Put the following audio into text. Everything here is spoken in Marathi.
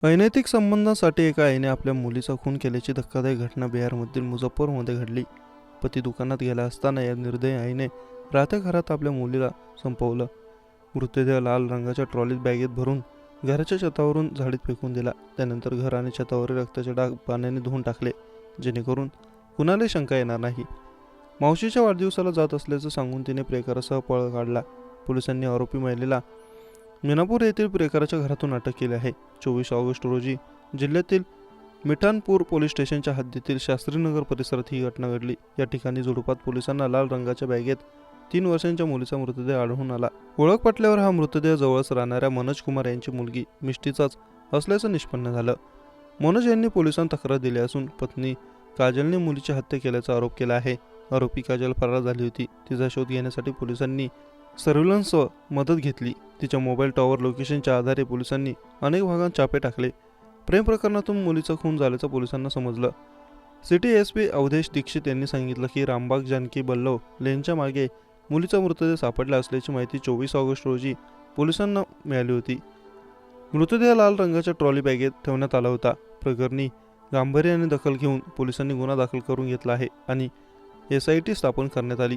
अनैतिक संबंधांसाठी एका आईने आपल्या मुलीचा खून केल्याची धक्कादायक घटना बिहारमधील मुझफ्फरमध्ये घडली. पती दुकानात गेला असताना या निर्दयी आईने राहत्या घरात आपल्या मुलीला संपवलं. मृतदेह लाल रंगाच्या ट्रॉलीत बॅगेत भरून घराच्या छतावरून झाडीत फेकून दिला. त्यानंतर घर आणि छतावरील रक्ताचे डाग पाण्याने धुवून टाकले, जेणेकरून कुणालाही शंका येणार नाही. मावशीच्या वाढदिवसाला जात असल्याचं सांगून तिने प्रियकरासह पळ काढला. पोलिसांनी आरोपी महिलेला मिनापूर येथील प्रियकराच्या घरातून अटक केली आहे. 24 ऑगस्ट रोजी जिल्ह्यातील मिठानपूर पोलीस स्टेशनच्या हद्दीतील शास्त्रीनगर परिसरात ही घटना घडली. या ठिकाणी झुडपात पोलिसांना लाल रंगाच्या बॅगेत 3 वर्षांच्या मुलीचा मृतदेह आढळून आला. ओळख पटल्यावर हा मृतदेह जवळच राहणाऱ्या मनोज कुमार यांची मुलगी मिष्टीचाच असल्याचं निष्पन्न झालं. मनोज यांनी पोलिसांत तक्रार दिली असून पत्नी काजलने मुलीची हत्या केल्याचा आरोप केला आहे. आरोपी काजल फरार झाली होती. तिचा शोध घेण्यासाठी पोलिसांनी सर्व्हिलन्सवर मदत घेतली. तिच्या मोबाईल टॉवर लोकेशनच्या आधारे पोलिसांनी अनेक भागांत छापे टाकले. प्रेम प्रकरणातून मुलीचा खून झाल्याचं पोलिसांना समजलं. सिटी एसपी अवधेश दीक्षित यांनी सांगितलं की रामबाग जानकी बल्लव लेनच्या मागे मुलीचा मृतदेह सापडला असल्याची माहिती 24 ऑगस्ट रोजी पोलिसांना मिळाली होती. मृतदेह लाल रंगाच्या ट्रॉली बॅगेत ठेवण्यात आला होता. प्रकरणी गांभीर्याने दखल घेऊन पोलिसांनी गुन्हा दाखल करून घेतला आहे आणि SIT स्थापन करण्यात आली.